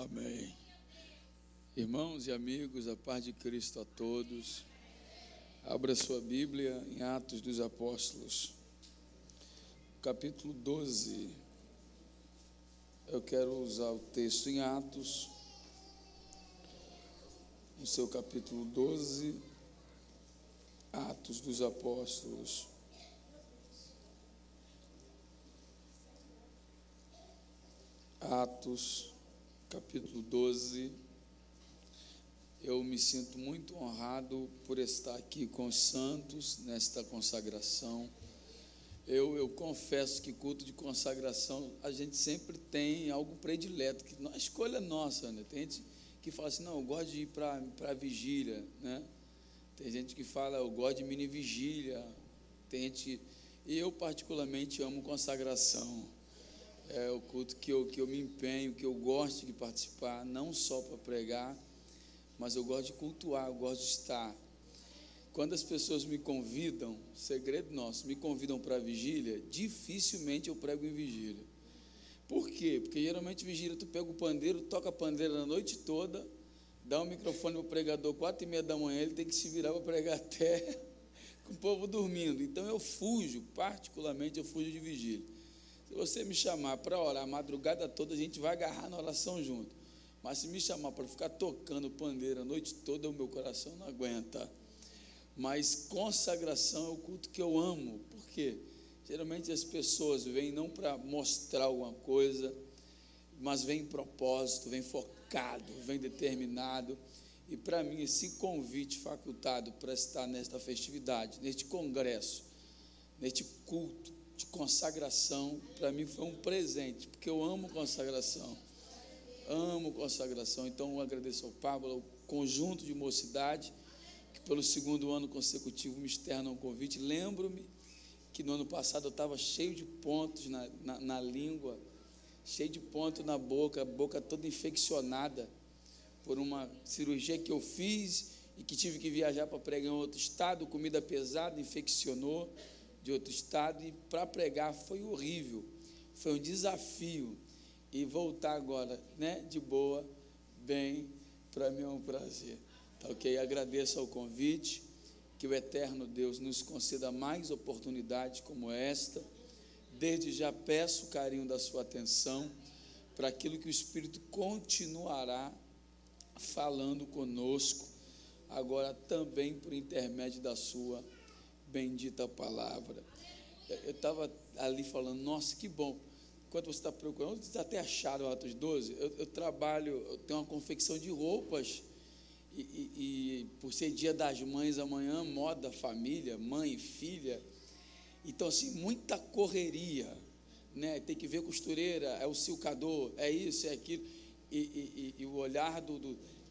Amém. Irmãos e amigos, a paz de Cristo a todos. Abra sua Bíblia em Atos dos Apóstolos, capítulo 12. Eu quero usar o texto em Atos, no seu capítulo 12, Atos dos Apóstolos. Atos, capítulo 12. Eu me sinto muito honrado por estar aqui com os santos nesta consagração. Eu confesso que culto de consagração a gente sempre tem algo predileto, que a escolha é nossa, né? Tem gente que fala assim, não, eu gosto de ir para a vigília, né? Tem gente que fala, eu gosto de mini vigília. Tem gente, e eu particularmente amo consagração. É o culto que eu me empenho, que eu gosto de participar, não só para pregar, mas eu gosto de cultuar, eu gosto de estar. Quando as pessoas me convidam, segredo nosso, me convidam para a vigília, dificilmente eu prego em vigília. Por quê? Porque geralmente vigília, tu pega o pandeiro, toca a pandeira a noite toda, dá o microfone para o pregador 4h30 da manhã, ele tem que se virar para pregar até com o povo dormindo. Então eu fujo, particularmente eu fujo de vigília. Se você me chamar para orar a madrugada toda, a gente vai agarrar na oração junto. Mas se me chamar para ficar tocando pandeiro a noite toda, o meu coração não aguenta. Mas consagração é o culto que eu amo, porque geralmente as pessoas vêm não para mostrar alguma coisa, mas vêm em propósito, vêm focado, vêm determinado. E para mim esse convite facultado para estar nesta festividade, neste congresso, neste culto de consagração, para mim foi um presente, porque eu amo consagração. Então eu agradeço ao Pablo, ao conjunto de mocidade, que pelo segundo ano consecutivo me externam um convite. Lembro-me que no ano passado eu estava cheio de pontos na língua, cheio de pontos na boca, a boca toda infeccionada, por uma cirurgia que eu fiz e que tive que viajar para pregar em outro estado, comida pesada, infeccionou de outro estado, e para pregar foi horrível, foi um desafio. E voltar agora, né, de boa, bem, para mim é um prazer. Tá ok? Agradeço ao convite, que o eterno Deus nos conceda mais oportunidades como esta. Desde já peço o carinho da sua atenção para aquilo que o Espírito continuará falando conosco, agora também por intermédio da sua bendita palavra. Eu estava ali falando, nossa, que bom. Enquanto você está procurando, vocês até acharam o Atos 12, eu tenho uma confecção de roupas, e por ser dia das mães amanhã, moda, família, mãe, filha, então assim, muita correria, né? Tem que ver costureira, é o silcador, é isso, é aquilo, e o olhar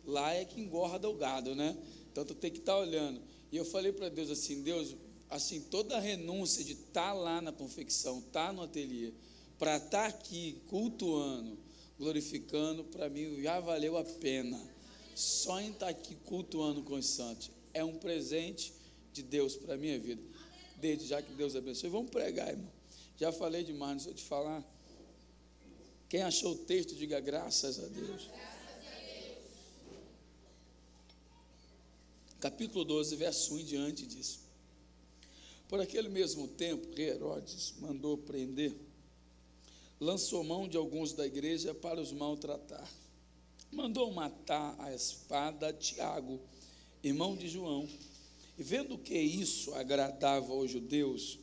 lá é que engorda o gado, né? Então tu tem que estar olhando. E eu falei para Deus assim, Deus, assim, toda a renúncia de estar lá na confecção, estar no ateliê, para estar aqui cultuando, glorificando, para mim já valeu a pena. Só em estar aqui cultuando com os santos é um presente de Deus para a minha vida. Desde já que Deus abençoe. Vamos pregar, irmão. Já falei demais, não sei te falar. Quem achou o texto, diga graças a Deus. Capítulo 12, verso 1 em diante disso. Por aquele mesmo tempo, Herodes mandou prender, lançou mão de alguns da igreja para os maltratar. Mandou matar à espada Tiago, irmão de João, e vendo que isso agradava aos judeus,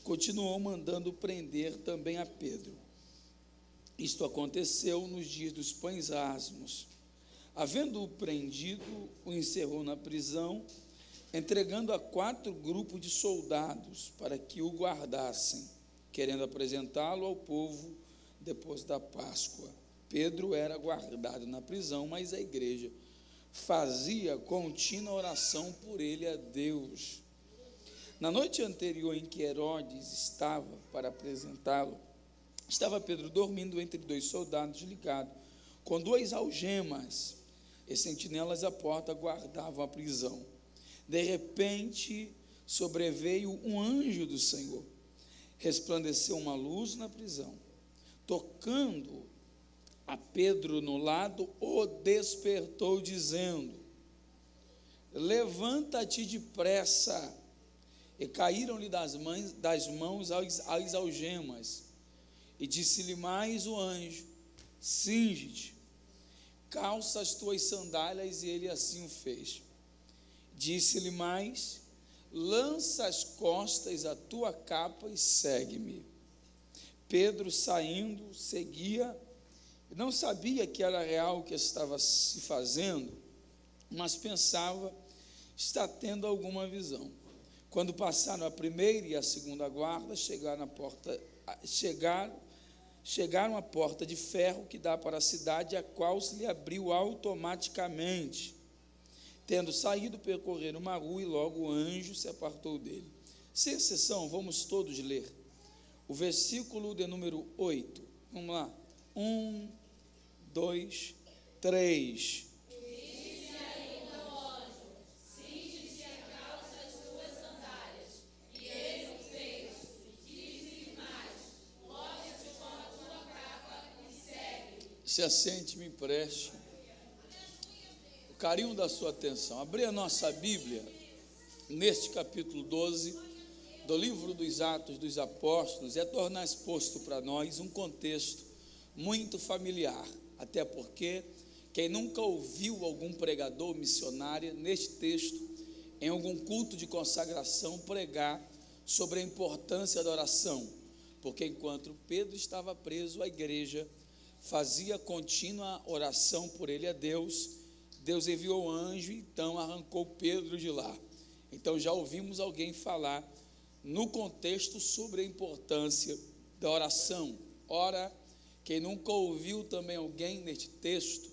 continuou mandando prender também a Pedro. Isto aconteceu nos dias dos pães asmos. Havendo-o prendido, o encerrou na prisão, entregando a 4 grupos de soldados para que o guardassem, querendo apresentá-lo ao povo depois da Páscoa. Pedro era guardado na prisão, mas a igreja fazia contínua oração por ele a Deus. Na noite anterior em que Herodes estava para apresentá-lo, estava Pedro dormindo entre 2 soldados ligados, com 2 algemas, e sentinelas à porta guardavam a prisão. De repente, sobreveio um anjo do Senhor, resplandeceu uma luz na prisão, tocando a Pedro no lado, o despertou, dizendo: levanta-te depressa. E caíram-lhe das mãos as algemas. E disse-lhe mais o anjo: cinge-te, calça as tuas sandálias, e ele assim o fez. Disse-lhe mais: lança às costas a tua capa e segue-me. Pedro, saindo, seguia, não sabia que era real o que estava se fazendo, mas pensava estar tendo alguma visão. Quando passaram a primeira e a segunda guarda, chegaram à porta de ferro que dá para a cidade, a qual se lhe abriu automaticamente. Tendo saído, percorreram uma rua, e logo o anjo se apartou dele. Sem exceção, vamos todos ler o versículo de número 8. Vamos lá. 1, 2, 3. Se assente, me empreste o carinho da sua atenção. Abrir a nossa Bíblia neste capítulo 12 do livro dos Atos dos Apóstolos é tornar exposto para nós um contexto muito familiar, até porque quem nunca ouviu algum pregador missionário neste texto, em algum culto de consagração, pregar sobre a importância da oração, porque enquanto Pedro estava preso, a igreja fazia contínua oração por ele a Deus. Deus enviou o anjo e então arrancou Pedro de lá. Então já ouvimos alguém falar no contexto sobre a importância da oração. Ora, quem nunca ouviu também alguém neste texto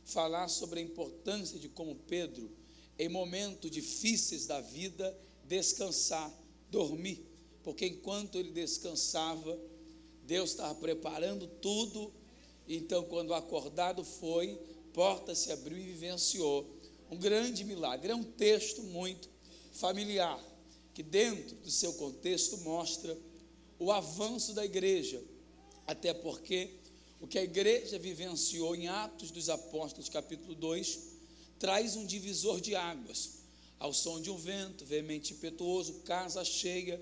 falar sobre a importância de como Pedro, em momentos difíceis da vida, descansar, dormir, porque enquanto ele descansava, Deus estava preparando tudo. Então, quando acordado foi, porta se abriu e vivenciou um grande milagre. É um texto muito familiar, que dentro do seu contexto mostra o avanço da igreja, até porque o que a igreja vivenciou em Atos dos Apóstolos, capítulo 2, traz um divisor de águas, ao som de um vento veemente e impetuoso, casa cheia,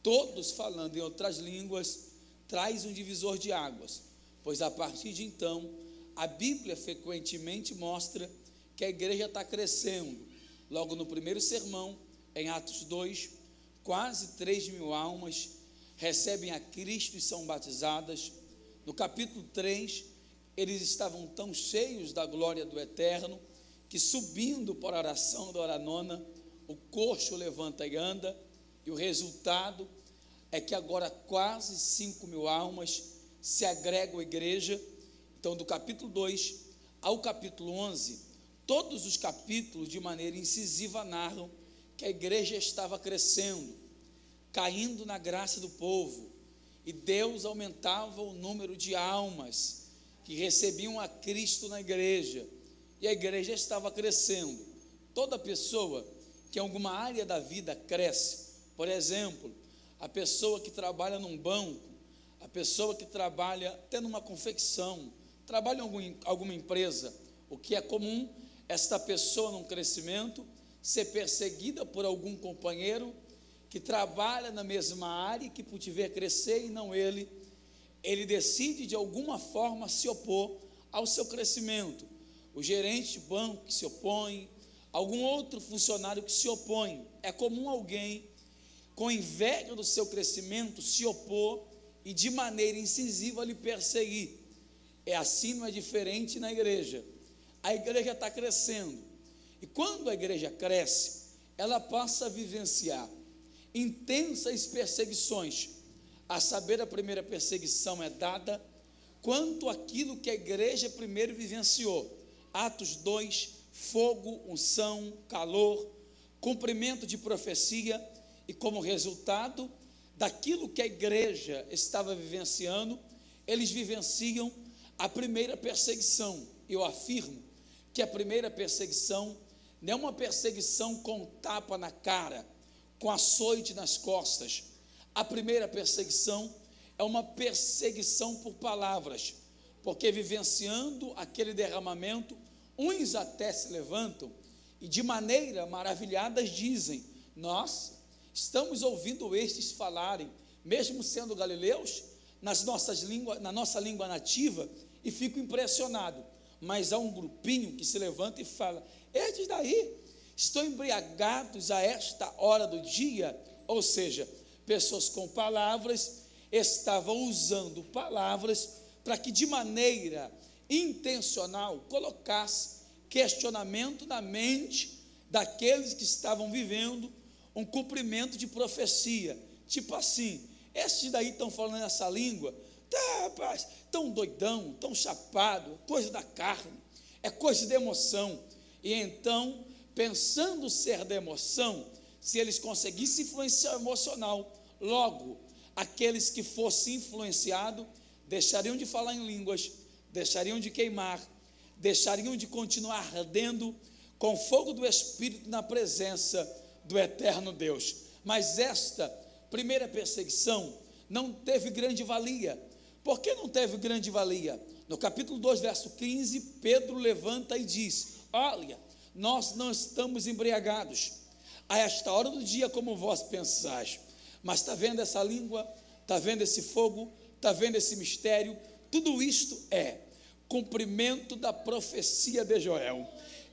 todos falando em outras línguas, traz um divisor de águas. Pois a partir de então, a Bíblia frequentemente mostra que a igreja está crescendo. Logo no primeiro sermão, em Atos 2, quase 3.000 almas recebem a Cristo e são batizadas. No capítulo 3, eles estavam tão cheios da glória do Eterno, que subindo para a oração da hora nona, o coxo levanta e anda, e o resultado é que agora quase 5.000 almas se agregam à igreja. Então, do capítulo 2 ao capítulo 11, todos os capítulos, de maneira incisiva, narram que a igreja estava crescendo, caindo na graça do povo, e Deus aumentava o número de almas que recebiam a Cristo na igreja, e a igreja estava crescendo. Toda pessoa que em alguma área da vida cresce, por exemplo, a pessoa que trabalha num banco, a pessoa que trabalha até numa confecção, trabalha em alguma empresa, o que é comum, esta pessoa num crescimento, ser perseguida por algum companheiro que trabalha na mesma área, que por te ver crescer e não ele decide de alguma forma se opor ao seu crescimento. O gerente de banco que se opõe, algum outro funcionário que se opõe. É comum alguém com inveja do seu crescimento se opor e de maneira incisiva lhe perseguir. É assim, não é diferente na igreja. A igreja está crescendo, e quando a igreja cresce, ela passa a vivenciar intensas perseguições. A saber, a primeira perseguição é dada quanto àquilo que a igreja primeiro vivenciou. Atos 2, fogo, unção, calor, cumprimento de profecia, e como resultado daquilo que a igreja estava vivenciando, eles vivenciam a primeira perseguição. Eu afirmo que a primeira perseguição não é uma perseguição com tapa na cara, com açoite nas costas. A primeira perseguição é uma perseguição por palavras. porque vivenciando aquele derramamento, uns até se levantam e de maneira maravilhadas dizem: nossa, estamos ouvindo estes falarem, mesmo sendo galileus, na nossa língua nativa, e fico impressionado. Mas há um grupinho que se levanta e fala: estes daí estão embriagados a esta hora do dia. Ou seja, pessoas com palavras estavam usando palavras para que de maneira intencional colocasse questionamento na mente daqueles que estavam vivendo um cumprimento de profecia, tipo assim: esses daí estão falando essa língua, tá, rapaz, tão doidão, tão chapado, coisa da carne, é coisa de emoção. E então, pensando ser da emoção, se eles conseguissem influenciar emocional, logo, aqueles que fossem influenciados deixariam de falar em línguas, deixariam de queimar, deixariam de continuar ardendo com fogo do Espírito na presença do eterno Deus. Mas esta primeira perseguição não teve grande valia. Por que não teve grande valia? No capítulo 2, verso 15, Pedro levanta e diz: olha, nós não estamos embriagados a esta hora do dia como vós pensais, mas está vendo essa língua, está vendo esse fogo, está vendo esse mistério? Tudo isto é cumprimento da profecia de Joel.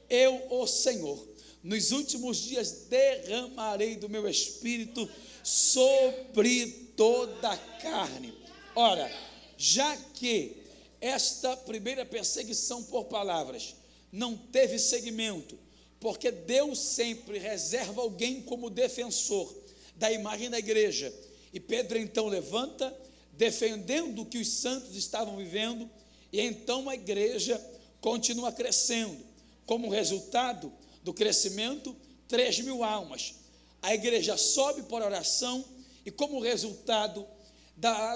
Eu, o Senhor, nos últimos dias derramarei do meu espírito sobre toda a carne. Ora, já que esta primeira perseguição por palavras não teve seguimento, porque Deus sempre reserva alguém como defensor da imagem da igreja, e Pedro então levanta, defendendo o que os santos estavam vivendo, e então a igreja continua crescendo. Como resultado do crescimento, 3.000 almas. A igreja sobe por oração, e como resultado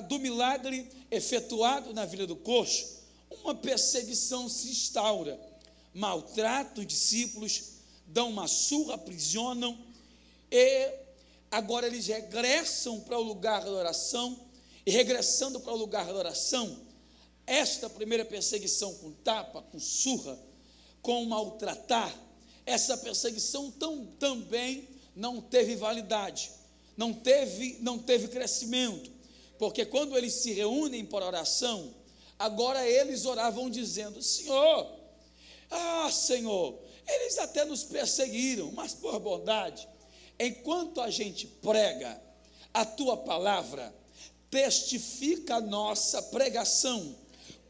do milagre efetuado na vida do coxo, uma perseguição se instaura. Maltratam os discípulos, dão uma surra, aprisionam, e agora eles regressam para o lugar da oração, e regressando para o lugar da oração, esta primeira perseguição com tapa, com surra, com maltratar, essa perseguição também não teve validade, não teve crescimento, porque quando eles se reúnem para oração, agora eles oravam dizendo: Senhor, Senhor, eles até nos perseguiram, mas por bondade, enquanto a gente prega a tua palavra, testifica a nossa pregação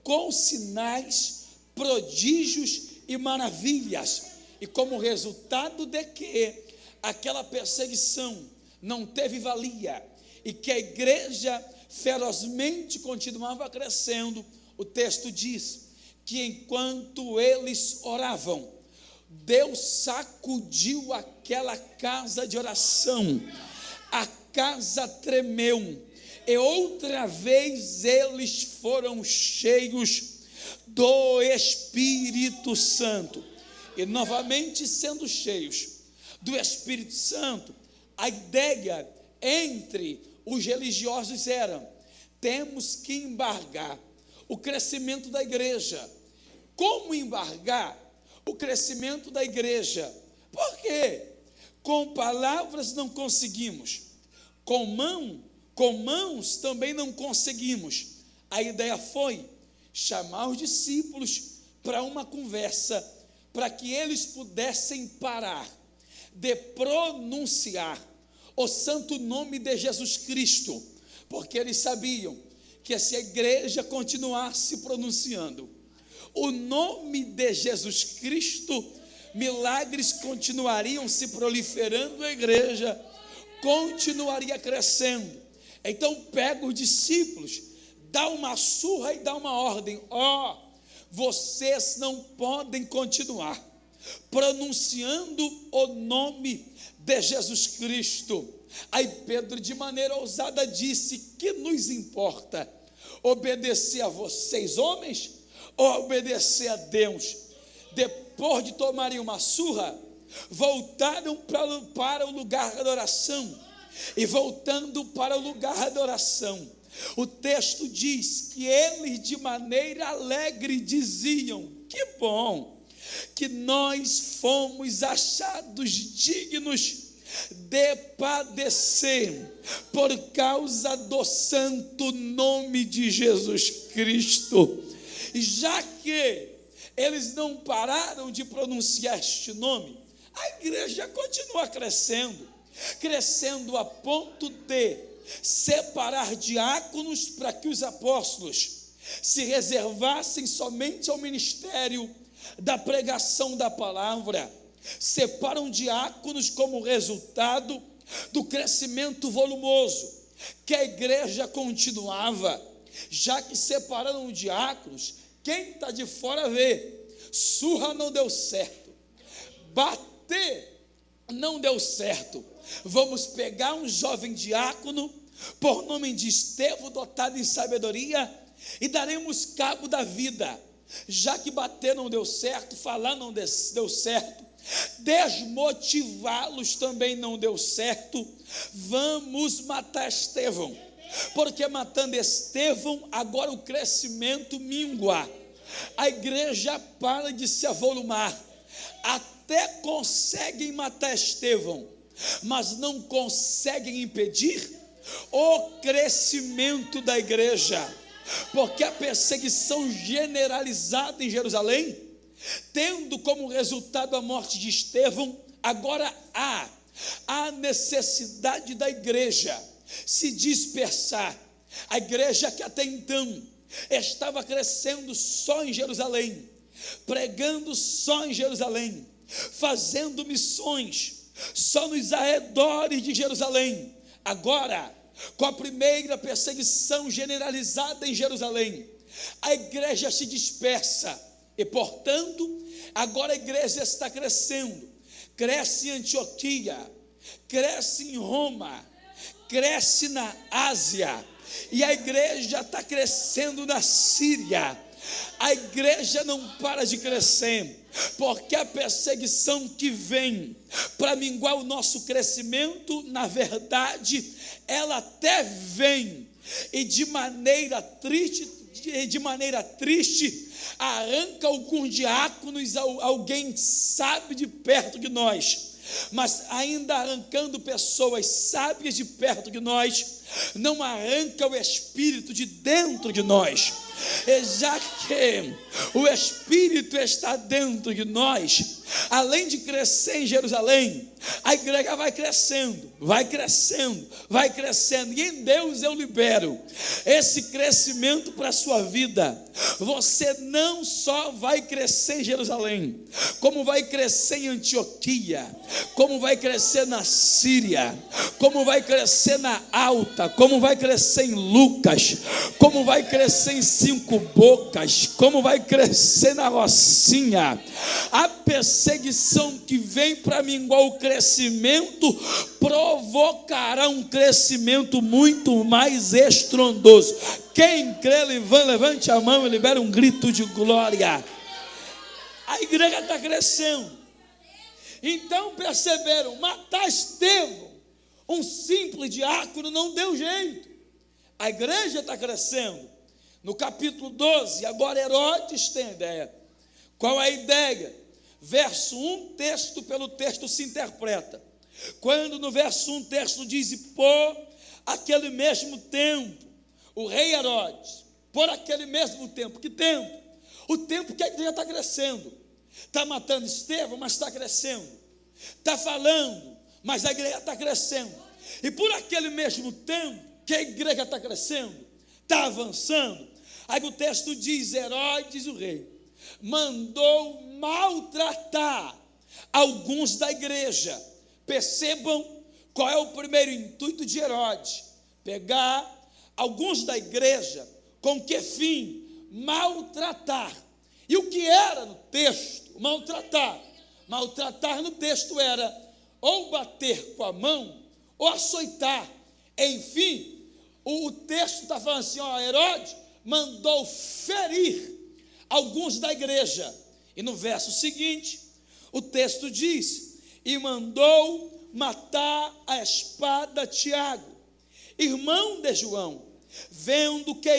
com sinais, prodígios e maravilhas. E como resultado de que aquela perseguição não teve valia e que a igreja ferozmente continuava crescendo, o texto diz que enquanto eles oravam, Deus sacudiu aquela casa de oração, a casa tremeu, e outra vez eles foram cheios do Espírito Santo. E novamente sendo cheios do Espírito Santo, a ideia entre os religiosos era: temos que embargar o crescimento da igreja. Como embargar o crescimento da igreja? Por quê? Com palavras não conseguimos, com mãos também não conseguimos. A ideia foi chamar os discípulos para uma conversa, para que eles pudessem parar de pronunciar o santo nome de Jesus Cristo, porque eles sabiam que se a igreja continuasse pronunciando o nome de Jesus Cristo, milagres continuariam se proliferando, a igreja continuaria crescendo. Então pega os discípulos, dá uma surra e dá uma ordem: vocês não podem continuar pronunciando o nome de Jesus Cristo. Aí Pedro, de maneira ousada, disse: que nos importa obedecer a vocês, homens, ou obedecer a Deus? Depois de tomarem uma surra, voltaram para o lugar da oração, e voltando para o lugar da oração, O texto diz que eles de maneira alegre diziam: que bom que nós fomos achados dignos de padecer por causa do santo nome de Jesus Cristo. Já que eles não pararam de pronunciar este nome, a igreja continua crescendo a ponto de separar diáconos para que os apóstolos se reservassem somente ao ministério da pregação da palavra. Separam diáconos como resultado do crescimento volumoso que a igreja continuava. Já que separaram diáconos, quem está de fora vê, surra não deu certo, bater não deu certo, vamos pegar um jovem diácono, por nome de Estevão, dotado em sabedoria, e daremos cabo da vida. Já que bater não deu certo, falar não deu certo, desmotivá-los também não deu certo, vamos matar Estevão, porque matando Estevão, agora o crescimento mingua, a igreja para de se avolumar, até conseguem matar Estevão, mas não conseguem impedir o crescimento da igreja, porque a perseguição generalizada em Jerusalém, tendo como resultado a morte de Estevão, agora há necessidade da igreja se dispersar. A igreja que até então estava crescendo só em Jerusalém, pregando só em Jerusalém, fazendo missões só nos arredores de Jerusalém, agora, com a primeira perseguição generalizada em Jerusalém, a igreja se dispersa e, portanto, agora a igreja está crescendo, cresce em Antioquia, cresce em Roma, cresce na Ásia, e a igreja está crescendo na Síria. A igreja não para de crescer, porque a perseguição que vem para minguar o nosso crescimento, na verdade, ela até vem, e de maneira triste, arranca alguns diáconos, alguém sabe de perto de nós, mas ainda arrancando pessoas sábias de perto de nós, não arranca o Espírito de dentro de nós. E já que o Espírito está dentro de nós, além de crescer em Jerusalém, a igreja vai crescendo, e em Deus eu libero esse crescimento para a sua vida. Você não só vai crescer em Jerusalém, como vai crescer em Antioquia, como vai crescer na Síria, como vai crescer na Alta, como vai crescer em Lucas, como vai crescer em Cinco Bocas, como vai crescer na Rocinha. A perseguição que vem para minguar o crescimento provocará um crescimento muito mais estrondoso. Quem crê, levante a mão e libere um grito de glória. A igreja está crescendo. Então perceberam, matar Estevão, um simples diácono, não deu jeito. A igreja está crescendo. No capítulo 12, agora Herodes tem ideia. Qual é a ideia? Verso 1, texto pelo texto se interpreta. Quando no verso 1 o texto diz: e por aquele mesmo tempo, o rei Herodes, por aquele mesmo tempo, que tempo? O tempo que a igreja está crescendo. Está matando Estevão, mas está crescendo. Está falando, mas a igreja está crescendo. E por aquele mesmo tempo que a igreja está crescendo, está avançando, aí o texto diz: Herodes, o rei, mandou maltratar alguns da igreja. Percebam qual é o primeiro intuito de Herodes: pegar alguns da igreja, com que fim? Maltratar. E o que era no texto? Maltratar. Maltratar no texto era ou bater com a mão, ou açoitar. Enfim, o texto está falando assim: ó, Herodes mandou ferir alguns da igreja. E no verso seguinte, o texto diz: e mandou matar a espada Tiago, irmão de João. vendo que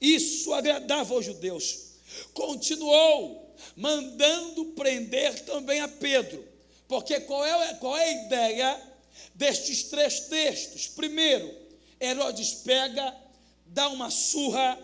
isso agradava aos judeus, continuou mandando prender também a Pedro. Porque qual é a ideia destes 3 textos? Primeiro, Herodes pega, dá uma surra,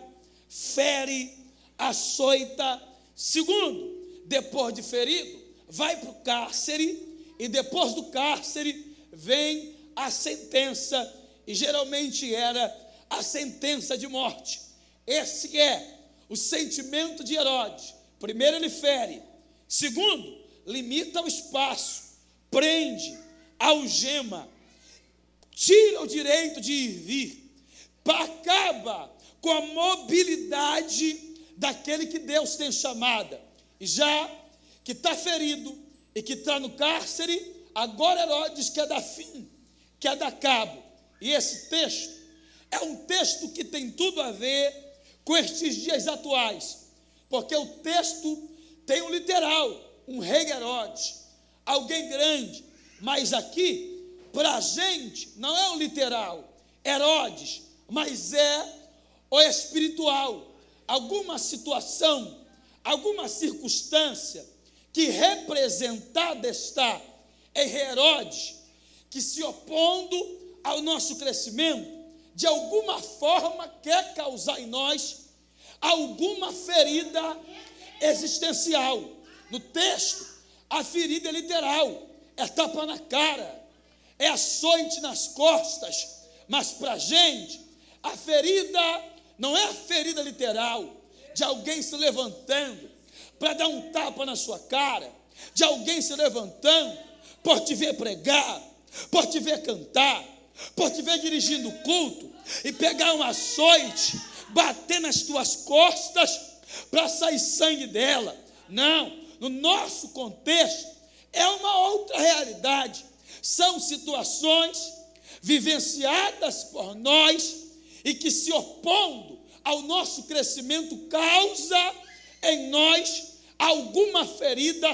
fere, açoita. Segundo, depois de ferido, vai para o cárcere, e depois do cárcere vem a sentença, e geralmente era a sentença de morte. Esse é o sentimento de Herodes. Primeiro, ele fere. Segundo, limita o espaço, prende, algema, tira o direito de ir e vir, acaba com a mobilidade daquele que Deus tem chamada. E já que está ferido e que está no cárcere, agora Herodes quer dar fim, quer dar cabo. E esse texto é um texto que tem tudo a ver com estes dias atuais, porque o texto tem um literal, um rei Herodes, alguém grande, mas aqui, para a gente, não é o literal, Herodes, mas é o espiritual, alguma situação, alguma circunstância que representada está em Herodes, que se opondo ao nosso crescimento, de alguma forma quer causar em nós alguma ferida existencial. No texto, a ferida é literal, é tapa na cara, é açoite nas costas, mas para a gente, a ferida não é a ferida literal, de alguém se levantando para dar um tapa na sua cara, de alguém se levantando por te ver pregar, por te ver cantar, por te ver dirigindo o culto, e pegar um açoite, bater nas tuas costas para sair sangue dela. Não, no nosso contexto é uma outra realidade, são situações vivenciadas por nós e que, se opondo ao nosso crescimento, causa em nós alguma ferida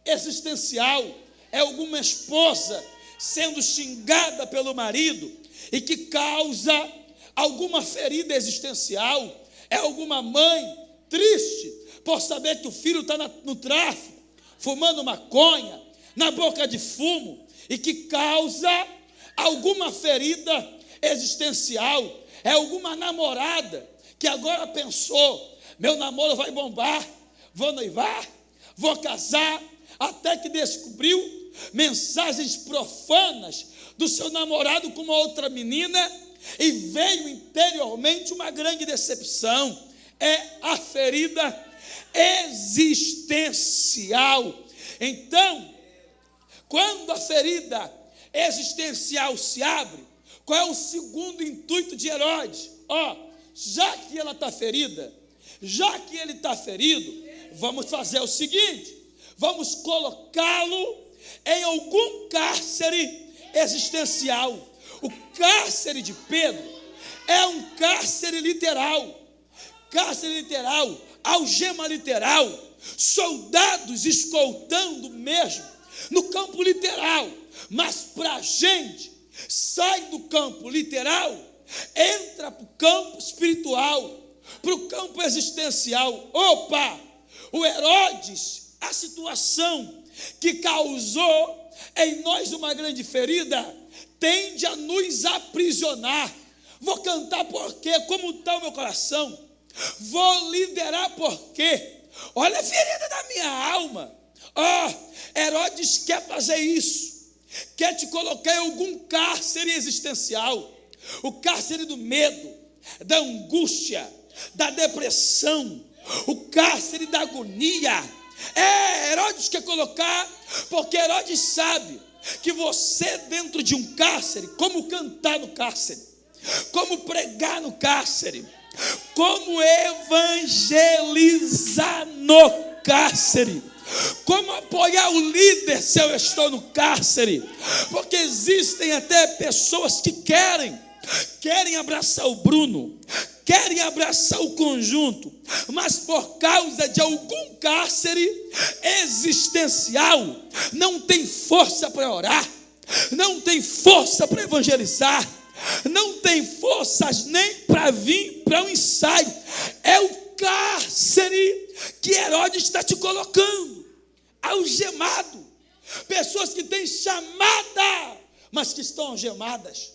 existencial. É alguma esposa sendo xingada pelo marido e que causa alguma ferida existencial. É alguma mãe triste por saber que o filho está no tráfico, fumando maconha, na boca de fumo, e que causa alguma ferida existencial. É alguma namorada que agora pensou: meu namoro vai bombar, vou noivar, vou casar, até que descobriu mensagens profanas do seu namorado com uma outra menina, e veio interiormente uma grande decepção. É a ferida existencial. Então, quando a ferida existencial se abre, qual é o segundo intuito de Herodes? Já que ela está ferida, já que ele está ferido, vamos fazer o seguinte: vamos colocá-lo em algum cárcere existencial. O cárcere de Pedro é um cárcere literal, algema literal, soldados escoltando mesmo, no campo literal. Mas para a gente, sai do campo literal, entra para o campo espiritual, para o campo existencial. O Herodes, a situação que causou em nós uma grande ferida, tende a nos aprisionar. Vou cantar porque, como está o meu coração, vou liderar porque, olha a ferida da minha alma. Herodes quer fazer isso, quer te colocar em algum cárcere existencial, o cárcere do medo, da angústia, da depressão, o cárcere da agonia. Herodes quer colocar, porque Herodes sabe que você, dentro de um cárcere, como cantar no cárcere, como pregar no cárcere, como evangelizar no cárcere, como apoiar o líder se eu estou no cárcere, porque existem até pessoas que querem abraçar o Bruno, querem abraçar o conjunto, mas por causa de algum cárcere existencial, não tem força para orar, não tem força para evangelizar, não tem forças nem para vir para um ensaio. É o cárcere que Herodes está te colocando, algemado. Pessoas que têm chamada, mas que estão algemadas.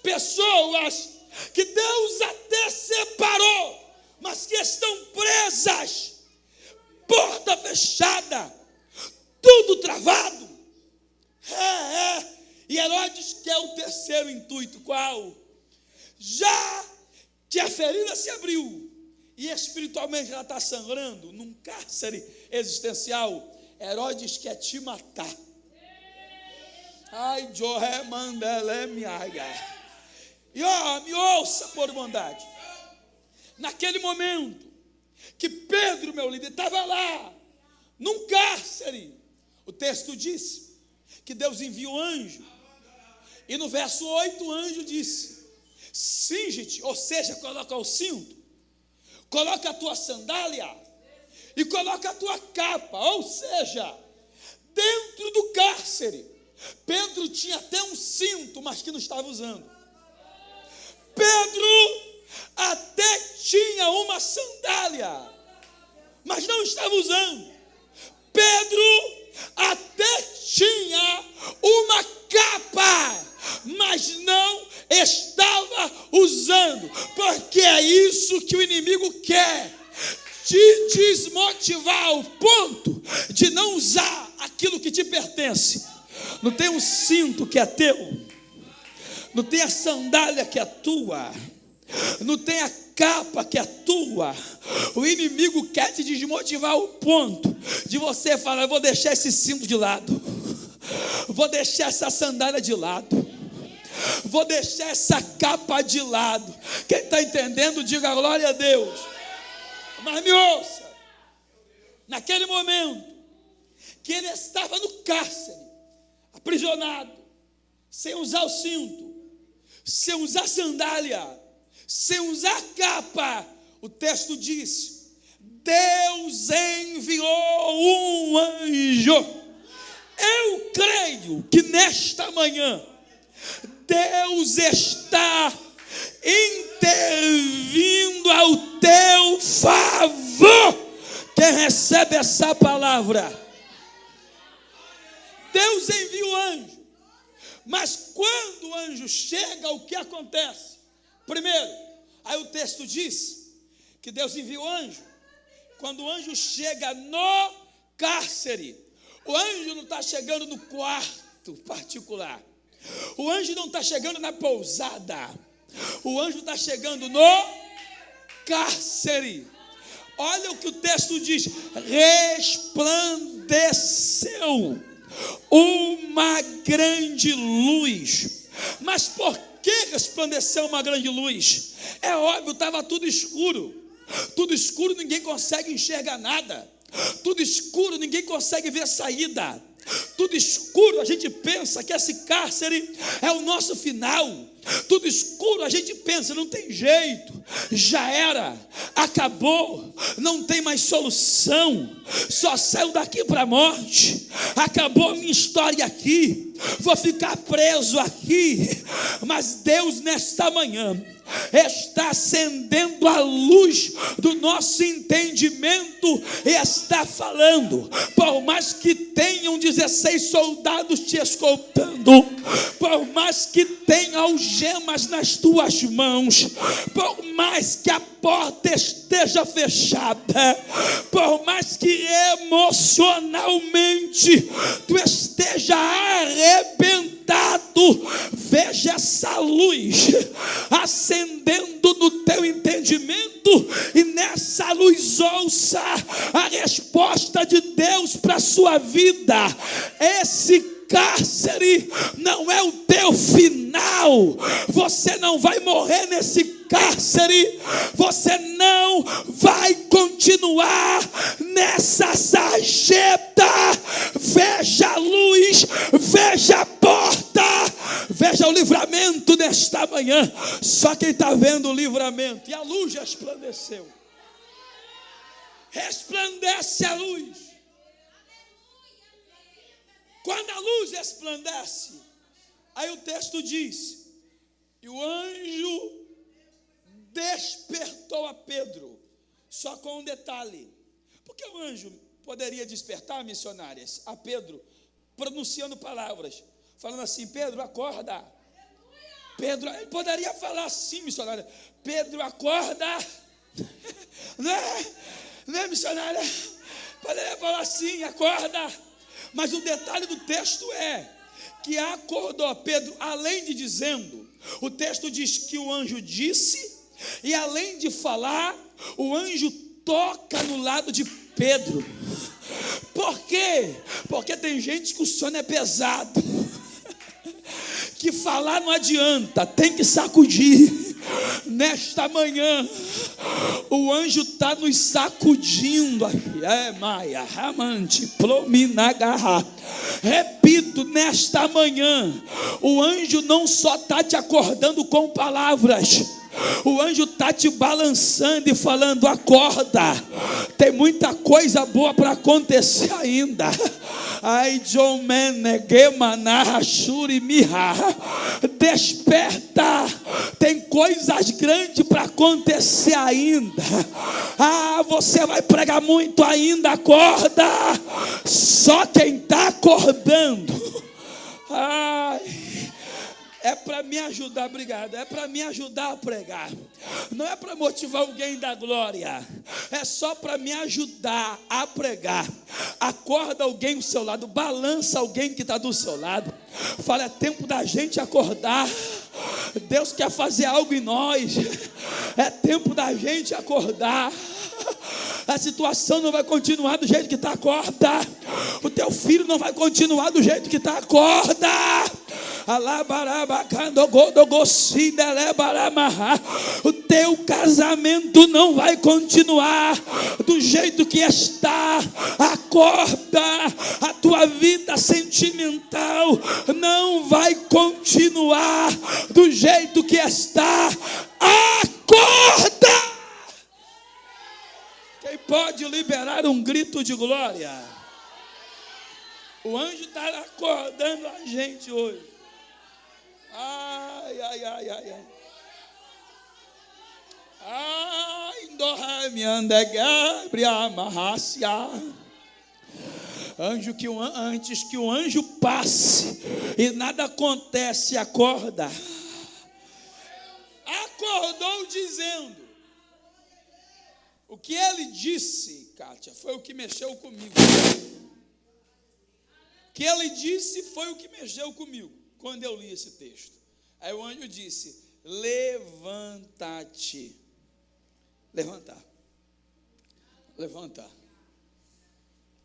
Pessoas que Deus até separou, mas que estão presas, porta fechada, tudo travado. E Herodes quer o terceiro intuito, qual? Já que a ferida se abriu e espiritualmente ela está sangrando num cárcere existencial, Herodes quer te matar. Ai, Joé mandele miaga. E me ouça por bondade. Naquele momento que Pedro, meu líder, estava lá, num cárcere, o texto diz que Deus envia o anjo. E no verso 8 o anjo disse: cinge-te, ou seja, coloca o cinto, coloca a tua sandália e coloca a tua capa, ou seja, dentro do cárcere. Pedro tinha até um cinto, mas que não estava usando. Pedro até tinha uma sandália, mas não estava usando. Pedro até tinha uma capa, mas não estava usando, porque é isso que o inimigo quer, te desmotivar ao ponto de não usar aquilo que te pertence. Não tem um cinto que é teu, não tem a sandália que é tua, não tem a capa que é tua. O inimigo quer te desmotivar ao ponto de você falar: eu vou deixar esse cinto de lado, vou deixar essa sandália de lado, vou deixar essa capa de lado. Quem está entendendo, diga glória a Deus. Mas me ouça, naquele momento que ele estava no cárcere, aprisionado, sem usar o cinto, sem usar sandália, sem usar capa, o texto diz: Deus enviou um anjo. Eu creio que nesta manhã Deus está intervindo ao teu favor. Quem recebe essa palavra? Deus envia o anjo. Mas quando o anjo chega, o que acontece? Primeiro, aí o texto diz que Deus envia o anjo. Quando o anjo chega no cárcere, o anjo não está chegando no quarto particular, o anjo não está chegando na pousada, o anjo está chegando no cárcere. Olha o que o texto diz: resplandeceu uma grande luz. Mas por que resplandeceu uma grande luz? É óbvio, estava tudo escuro. Tudo escuro, ninguém consegue enxergar nada. Tudo escuro, ninguém consegue ver saída. Tudo escuro, a gente pensa que esse cárcere é o nosso final. Tudo escuro, a gente pensa: não tem jeito, já era, acabou, não tem mais solução, só saio daqui para a morte, acabou a minha história aqui, vou ficar preso aqui. Mas Deus, nesta manhã, está acendendo a luz do nosso entendimento e está falando: por mais que tenham 16 soldados te escoltando, por mais que tenha algemas nas tuas mãos, por mais que a porta esteja fechada, por mais que emocionalmente tu esteja arrebentado, veja essa luz acendendo no teu entendimento, e nessa luz ouça a resposta de Deus para a sua vida. Esse cárcere não é o teu final. Você não vai morrer nesse cárcere, você não vai continuar nessa sarjeta. Veja a luz, veja a porta, veja o livramento desta manhã. Só quem está vendo o livramento, e a luz já resplandeceu. Resplandece a luz. Quando a luz resplandece, aí o texto diz E o anjo despertou a Pedro, só com um detalhe. Porque o anjo poderia despertar, missionárias, a Pedro, pronunciando palavras, falando assim: Pedro, acorda. Pedro, ele poderia falar assim, missionária: Pedro, acorda. Não é, missionária? Poderia falar assim: acorda. Mas o detalhe do texto é que acordou Pedro, além de dizendo, o texto diz que o anjo disse, e além de falar, o anjo toca no lado de Pedro. Por quê? Porque tem gente que o sono é pesado, que falar não adianta, tem que sacudir. Nesta manhã, o anjo está nos sacudindo aqui. É Maia, Ramante, Plominagarra. Repito, nesta manhã, o anjo não só está te acordando com palavras, o anjo está te balançando e falando: acorda, tem muita coisa boa para acontecer ainda. Ai, John Menegemanah, Shuri Miha, desperta, tem coisas grandes para acontecer ainda. Ah, você vai pregar muito ainda, acorda. Só quem está acordando, ai, é para me ajudar, obrigado, é para me ajudar a pregar, não é para motivar alguém da glória, é só para me ajudar a pregar. Acorda alguém do seu lado, balança alguém que está do seu lado, fala: é tempo da gente acordar, Deus quer fazer algo em nós, é tempo da gente acordar. A situação não vai continuar do jeito que está, acorda. O teu filho não vai continuar do jeito que está, acorda. O teu casamento não vai continuar do jeito que está, acorda. A tua vida sentimental não vai continuar do jeito que está, acorda. Quem pode liberar um grito de glória? O anjo está acordando a gente hoje. Ai, ai, ai, ai, ai. Ai, Dohami Andegabria Mahasia. Anjo que antes que o anjo passe e nada acontece, acorda. Acordou dizendo. O que ele disse, Kátia, foi o que mexeu comigo. O que ele disse foi o que mexeu comigo quando eu li esse texto. Aí o anjo disse: levanta-te. Levantar. Levantar.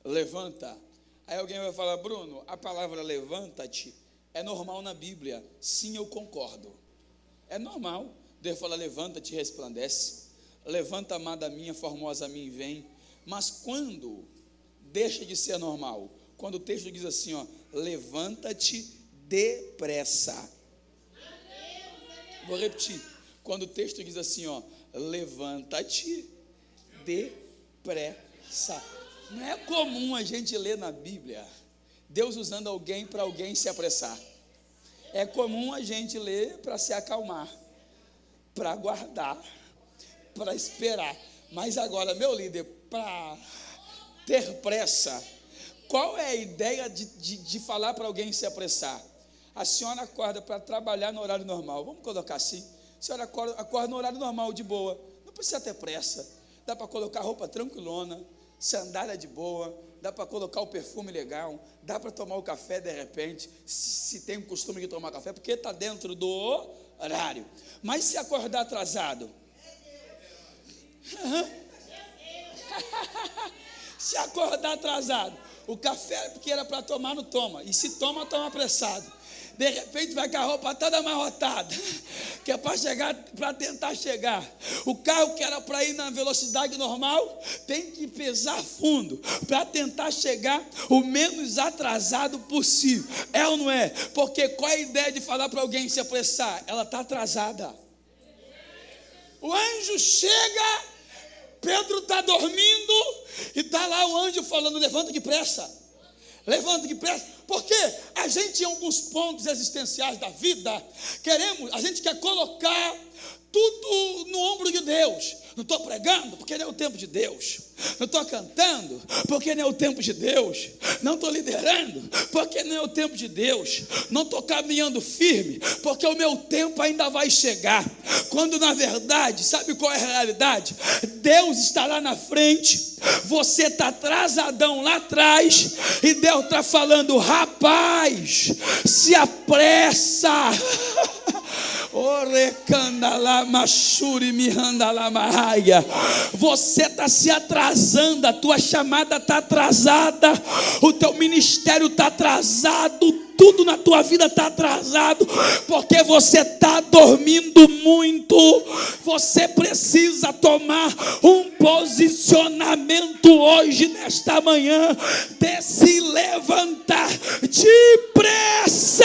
Levanta. Aí alguém vai falar: Bruno, a palavra levanta-te é normal na Bíblia. Sim, eu concordo. É normal. Deus fala: levanta-te e resplandece. Levanta, amada minha, formosa minha, e vem. Mas quando deixa de ser normal? Quando o texto diz assim, ó: levanta-te depressa. Vou repetir. Quando o texto diz assim, ó: levanta-te depressa. Não é comum a gente ler na Bíblia Deus usando alguém para alguém se apressar. É comum a gente ler para se acalmar, para aguardar, para esperar. Mas agora, meu líder, para ter pressa, qual é a ideia de falar para alguém se apressar? A senhora acorda para trabalhar no horário normal, vamos colocar assim. A senhora acorda no horário normal, de boa, não precisa ter pressa. Dá para colocar roupa tranquilona, sandália de boa, dá para colocar o perfume legal, dá para tomar o café de repente, se tem o costume de tomar café, porque está dentro do horário. Mas se acordar atrasado, se acordar atrasado, o café que era para tomar não toma, e se toma, toma apressado. De repente vai com a roupa toda amarrotada, que é para chegar, para tentar chegar. O carro que era para ir na velocidade normal tem que pesar fundo para tentar chegar o menos atrasado possível. É ou não é? Porque qual é a ideia de falar para alguém se apressar? Ela está atrasada. O anjo chega, Pedro está dormindo e está lá o anjo falando: levanta depressa. Levanta depressa, porque a gente em alguns pontos existenciais da vida, a gente quer colocar tudo no ombro de Deus. Não estou pregando porque não é o tempo de Deus. Não estou cantando porque não é o tempo de Deus. Não estou liderando porque não é o tempo de Deus. Não estou caminhando firme porque o meu tempo ainda vai chegar. Quando na verdade, sabe qual é a realidade? Deus está lá na frente, você está atrasadão lá atrás, e Deus está falando: rapaz, se apressa. Você está se atrasando, a tua chamada está atrasada, o teu ministério está atrasado, tudo na tua vida está atrasado, porque você está dormindo muito. Você precisa tomar um posicionamento hoje, nesta manhã, de se levantar depressa.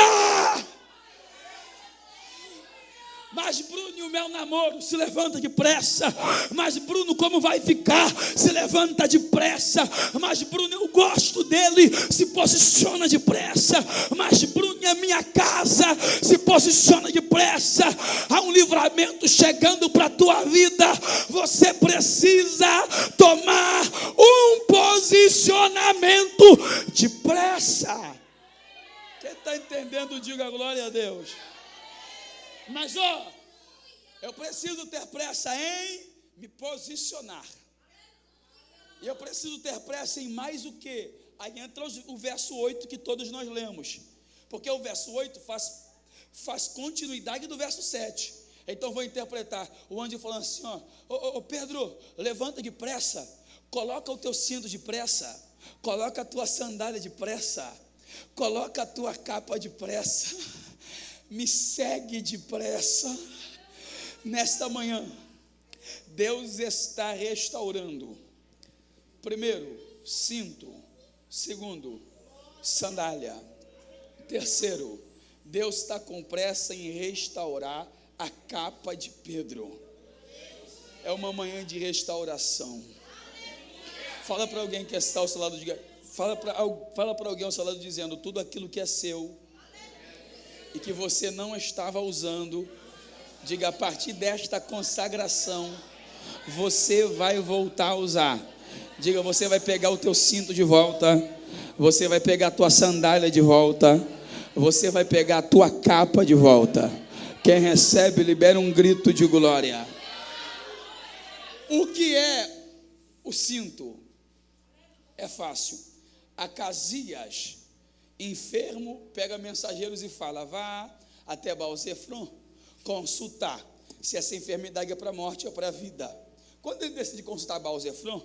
Mas Bruno, e o meu namoro? Se levanta depressa. Mas Bruno, como vai ficar? Se levanta depressa. Mas Bruno, eu gosto dele. Se posiciona depressa. Mas Bruno, e a minha casa? Se posiciona depressa. Há um livramento chegando para a tua vida. Você precisa tomar um posicionamento depressa. Quem está entendendo, diga glória a Deus. Mas eu preciso ter pressa em me posicionar. E eu preciso ter pressa em mais o quê? Aí entra o verso 8 que todos nós lemos. Porque o verso 8 faz continuidade do verso 7. Então vou interpretar. O anjo falando assim: ô Pedro, levanta depressa. Coloca o teu cinto depressa. Coloca a tua sandália depressa. Coloca a tua capa depressa. Me segue depressa. Nesta manhã, Deus está restaurando. Primeiro, cinto. Segundo, sandália. Terceiro, Deus está com pressa em restaurar a capa de Pedro. É uma manhã de restauração. Fala para alguém que está ao seu lado, fala para alguém ao seu lado dizendo: tudo aquilo que é seu e que você não estava usando, diga: a partir desta consagração, você vai voltar a usar. Diga: você vai pegar o teu cinto de volta, você vai pegar a tua sandália de volta, você vai pegar a tua capa de volta. Quem recebe, libera um grito de glória. O que é o cinto? É fácil. Acasias, enfermo, pega mensageiros e fala: vá até Baal-Zefron consultar se essa enfermidade é para a morte ou para a vida. Quando ele decide consultar Baal-Zefron,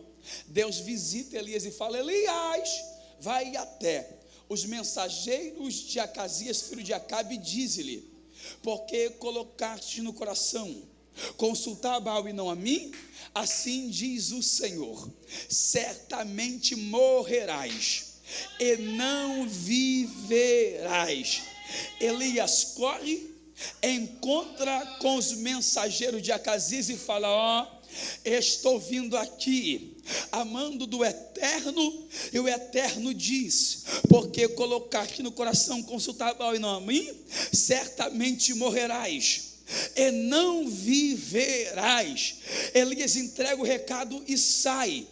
Deus visita Elias e fala: Elias, vai até os mensageiros de Acasias, filho de Acabe, e diz-lhe: porque colocaste no coração consultar a Baal e não a mim? Assim diz o Senhor: certamente morrerás e não viverás. Elias corre, encontra com os mensageiros de Acasias e fala: estou vindo aqui, amando do Eterno, e o Eterno diz: porque colocaste no coração consultar Baal e não a mim, certamente morrerás e não viverás. Elias entrega o recado e sai.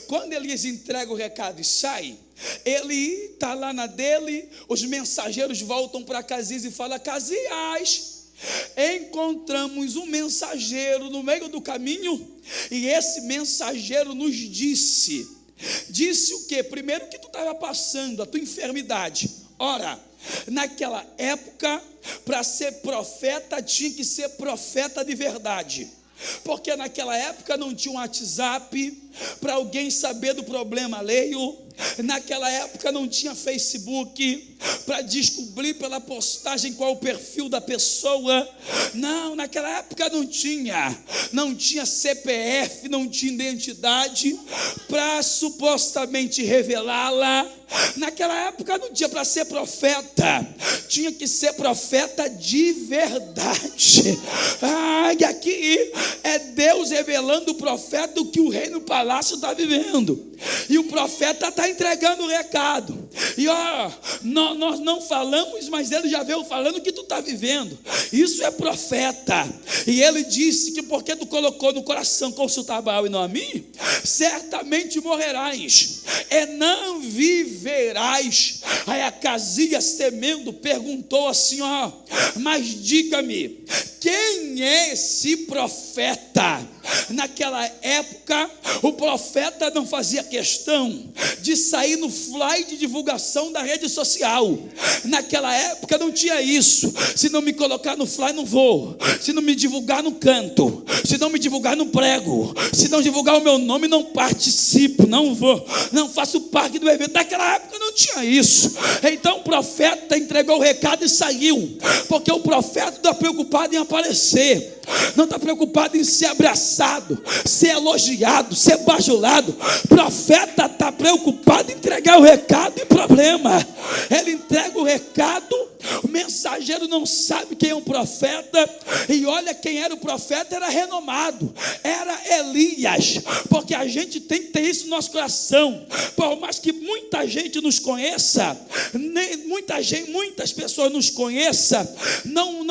Quando Elias entrega o recado e sai, ele está lá na dele. Os mensageiros voltam para Acasias e falam: Acasias, encontramos um mensageiro no meio do caminho, e esse mensageiro nos disse o que? Primeiro, que tu estava passando a tua enfermidade. Ora, naquela época, para ser profeta, tinha que ser profeta de verdade, porque naquela época não tinha um WhatsApp para alguém saber do problema alheio. Naquela época não tinha Facebook para descobrir pela postagem qual o perfil da pessoa. Não, naquela época não tinha CPF, não tinha identidade para supostamente revelá-la. Naquela época não tinha. Para ser profeta, tinha que ser profeta de verdade. E aqui é Deus revelando o profeta o que o rei no palácio está vivendo. e o profeta está entregando o recado. E nós não falamos, mas ele já veio falando o que tu está vivendo. Isso é profeta. E ele disse que porque tu colocou no coração consultar Baal e não a mim, certamente morrerás e não viverás. Aí Acasias, temendo, perguntou assim: mas diga-me, quem é esse profeta? Naquela época, o profeta não fazia questão de sair no fly de divulgação da rede social. Naquela época não tinha isso. Se não me colocar no fly, não vou. Se não me divulgar, não canto. Se não me divulgar, não prego. Se não divulgar o meu nome, não participo. Não vou. Não faço parte do evento. Naquela época não tinha isso. Então o profeta entregou o recado e saiu. Porque o profeta está preocupado em aparecer. Não está preocupado em ser abraçado, ser elogiado, ser bajulado. O profeta está preocupado em entregar o recado e problema. Ele entrega o recado, o mensageiro não sabe quem é um profeta. E olha, quem era o profeta era renomado, era Elias. Porque a gente tem que ter isso no nosso coração. Por mais que muita gente nos conheça, muitas pessoas nos conheçam, não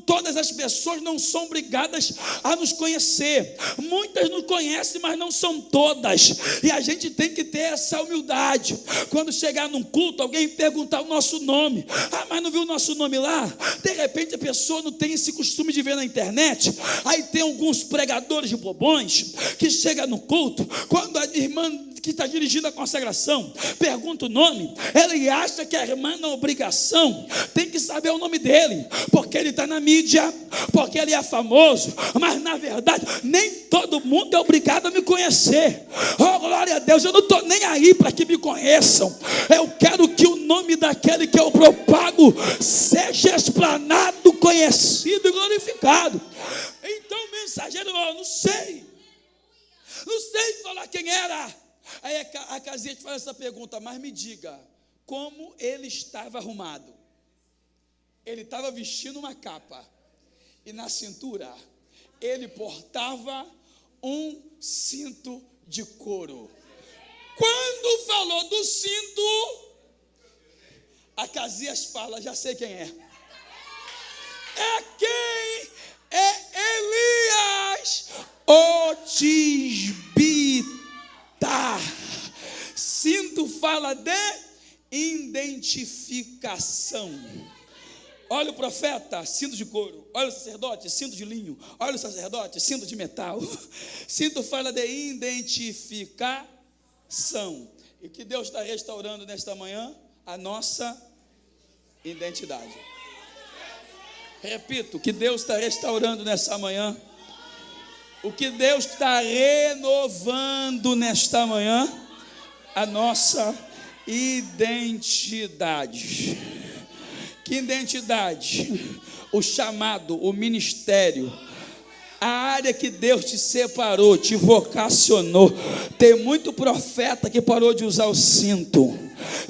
todas as pessoas não são obrigadas a nos conhecer. Muitas nos conhecem, mas não são todas. E a gente tem que ter essa humildade. Quando chegar num culto, alguém perguntar o nosso nome: mas não viu o nosso nome lá? De repente a pessoa não tem esse costume de ver na internet. Aí tem alguns pregadores de bobões que chegam no culto, quando a irmã que está dirigindo a consagração pergunta o nome, ele acha que a irmã, na obrigação, tem que saber o nome dele, porque ele está na mídia, porque ele é famoso. Mas na verdade nem todo mundo é obrigado a me conhecer. Glória a Deus, eu não estou nem aí para que me conheçam. Eu quero que o nome daquele que eu propago seja explanado, conhecido e glorificado. Então o mensageiro: não sei falar quem era. Aí Acasias faz essa pergunta: mas me diga, como ele estava arrumado? Ele estava vestindo uma capa, e na cintura ele portava um cinto de couro. Quando falou do cinto, Acasias fala: já sei quem é. É quem? É Elias, o tisbita. Cinto fala de identificação. Olha o profeta, cinto de couro. Olha o sacerdote, cinto de linho. Olha o sacerdote, cinto de metal. Cinto fala de identificação. E que Deus está restaurando nesta manhã a nossa identidade. Repito, que Deus está restaurando nessa manhã. O que Deus está renovando nesta manhã, a nossa identidade. Que identidade? O chamado, o ministério, a área que Deus te separou, te vocacionou. Tem muito profeta que parou de usar o cinto.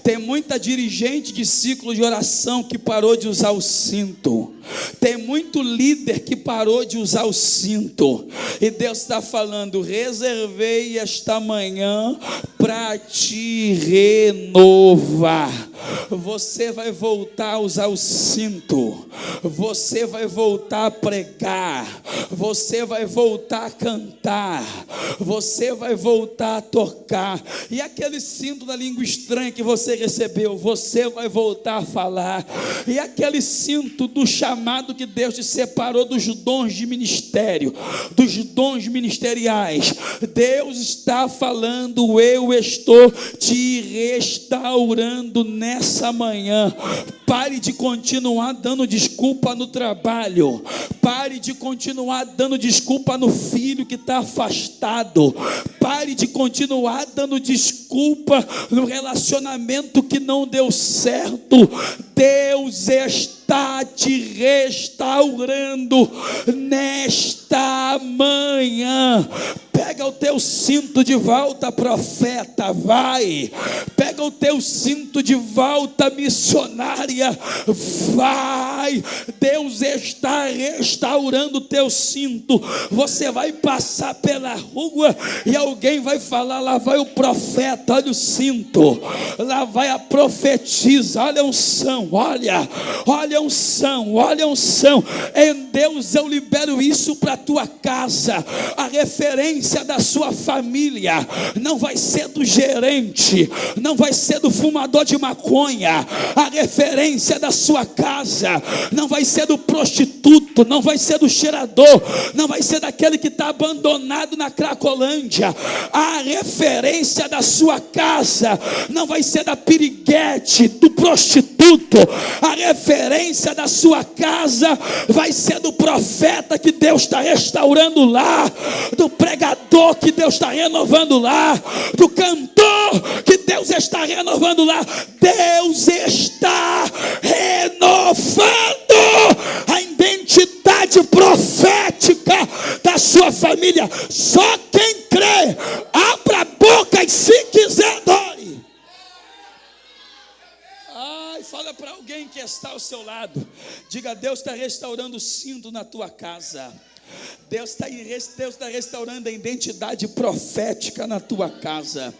Tem muita dirigente de ciclo de oração que parou de usar o cinto. Tem muito líder que parou de usar o cinto. E Deus está falando: reservei esta manhã para te renovar. Você vai voltar a usar o cinto. Você vai voltar a pregar. Você vai voltar a cantar. Você vai voltar a tocar. E aquele cinto da língua estranha que você recebeu, você vai voltar a falar. E aquele cinto do chamado que Deus te separou, dos dons de ministério, dos dons ministeriais, Deus está falando: eu estou te restaurando nessa manhã. Pare de continuar dando desculpa no trabalho. Pare de continuar dando desculpa no filho que está afastado. Pare de continuar dando desculpa no relacionamento que não deu certo. Deus está te restaurando nesta manhã. Pega o teu cinto de volta, profeta, vai. Pega Pega o teu cinto de volta, missionária. Vai, Deus está restaurando o teu cinto. Você vai passar pela rua e alguém vai falar: lá vai o profeta, olha o cinto, lá vai a profetisa, olha a unção, olha a unção, olha a unção. Em Deus eu libero isso para a tua casa. A referência da sua família não vai ser do gerente, não vai ser do fumador de maconha. A referência da sua casa não vai ser do prostituto, não vai ser do cheirador, não vai ser daquele que está abandonado na Cracolândia. A referência da sua casa não vai ser da piriguete, do prostituto. A referência da sua casa vai ser do profeta que Deus está restaurando lá, do pregador que Deus está renovando lá, do cantor que Deus está renovando lá. Deus está renovando a identidade profética da sua família. Só quem crê, abra a boca e, se quiser, adore. Ai, fala para alguém que está ao seu lado. Diga: Deus está restaurando o cinto na tua casa. Deus está restaurando a identidade profética na tua casa.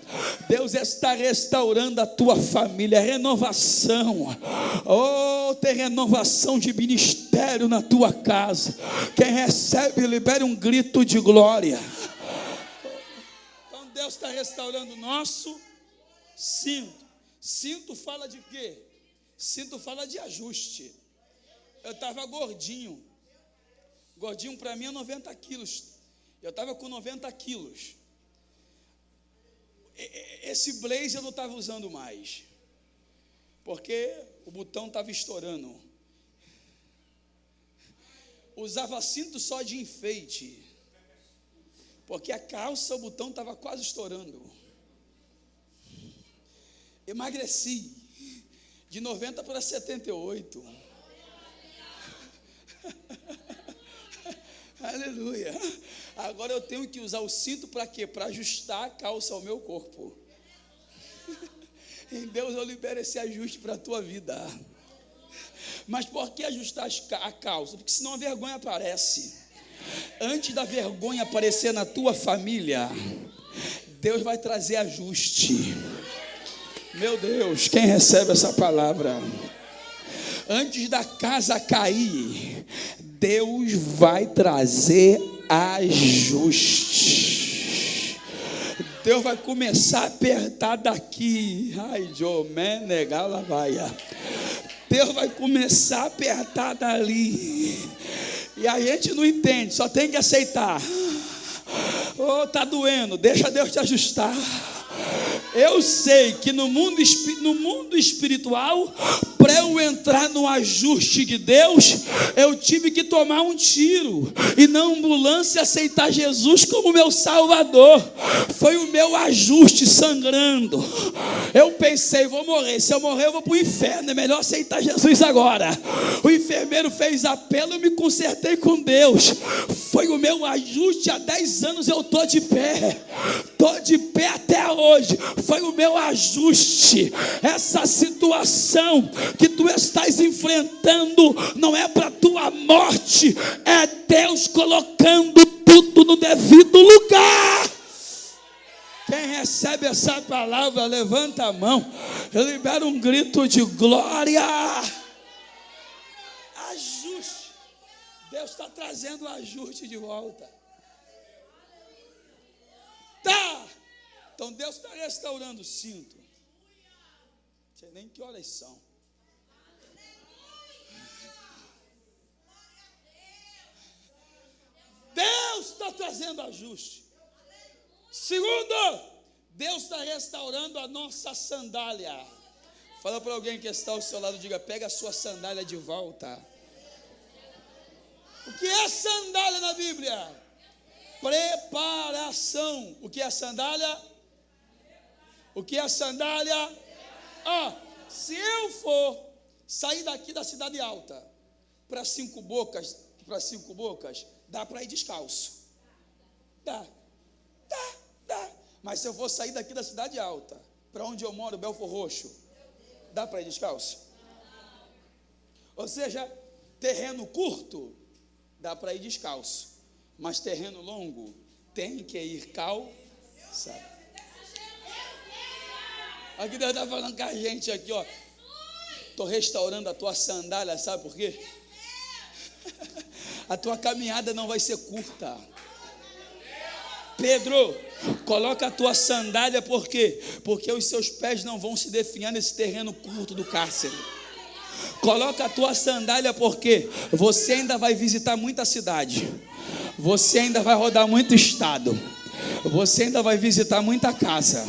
Deus está restaurando a tua família. Renovação. Oh, tem renovação de ministério na tua casa. Quem recebe, libere um grito de glória. Então Deus está restaurando o nosso cinto. Cinto fala de quê? Cinto fala de ajuste. Eu estava gordinho. Gordinho para mim é 90 quilos. Eu estava com 90 quilos. Esse blazer eu não estava usando mais, porque o botão estava estourando. Usava cinto só de enfeite, porque a calça, o botão estava quase estourando. Emagreci de 90 para 78. Aleluia. Agora eu tenho que usar o cinto para quê? Para ajustar a calça ao meu corpo. Em Deus eu libero esse ajuste para a tua vida. Mas por que ajustar a calça? Porque senão a vergonha aparece. Antes da vergonha aparecer na tua família, Deus vai trazer ajuste. Meu Deus, quem recebe essa palavra? Antes da casa cair, Deus vai trazer ajuste. Deus vai começar a apertar daqui. Ai, Deus vai começar a apertar dali. E a gente não entende, só tem que aceitar. Oh, tá doendo, deixa Deus te ajustar. Eu sei que no mundo espiritual, para eu entrar no ajuste de Deus, eu tive que tomar um tiro e na ambulância aceitar Jesus como meu Salvador. Foi o meu ajuste sangrando. Eu pensei: vou morrer, se eu morrer eu vou para o inferno, é melhor aceitar Jesus agora. O enfermeiro fez apelo, eu me consertei com Deus. Foi o meu ajuste. Há 10 anos eu estou de pé até hoje. Foi o meu ajuste. Essa situação que tu estás enfrentando não é para tua morte, é Deus colocando tudo no devido lugar. Quem recebe essa palavra, levanta a mão. Eu libero um grito de glória. Ajuste. Deus está trazendo o ajuste de volta. Tá. Então Deus está restaurando o cinto. Não sei nem que horas são. Deus está trazendo ajuste. Segundo, Deus está restaurando a nossa sandália. Fala para alguém que está ao seu lado, diga: pega a sua sandália de volta. O que é sandália na Bíblia? Preparação. O que é sandália? O que é sandália? Se eu for sair daqui da Cidade Alta para Cinco Bocas, dá para ir descalço. Dá. Mas se eu for sair daqui da Cidade Alta Para onde eu moro, Belfor Roxo, dá para ir descalço? Ou seja, terreno curto, dá para ir descalço. Mas terreno longo, tem que ir calçado. Aqui Deus está falando com a gente aqui, ó. Estou restaurando a tua sandália, sabe por quê? A tua caminhada não vai ser curta. Pedro, coloca a tua sandália, por quê? Porque os seus pés não vão se definhar nesse terreno curto do cárcere. Coloca a tua sandália, porque você ainda vai visitar muita cidade, você ainda vai rodar muito estado, você ainda vai visitar muita casa,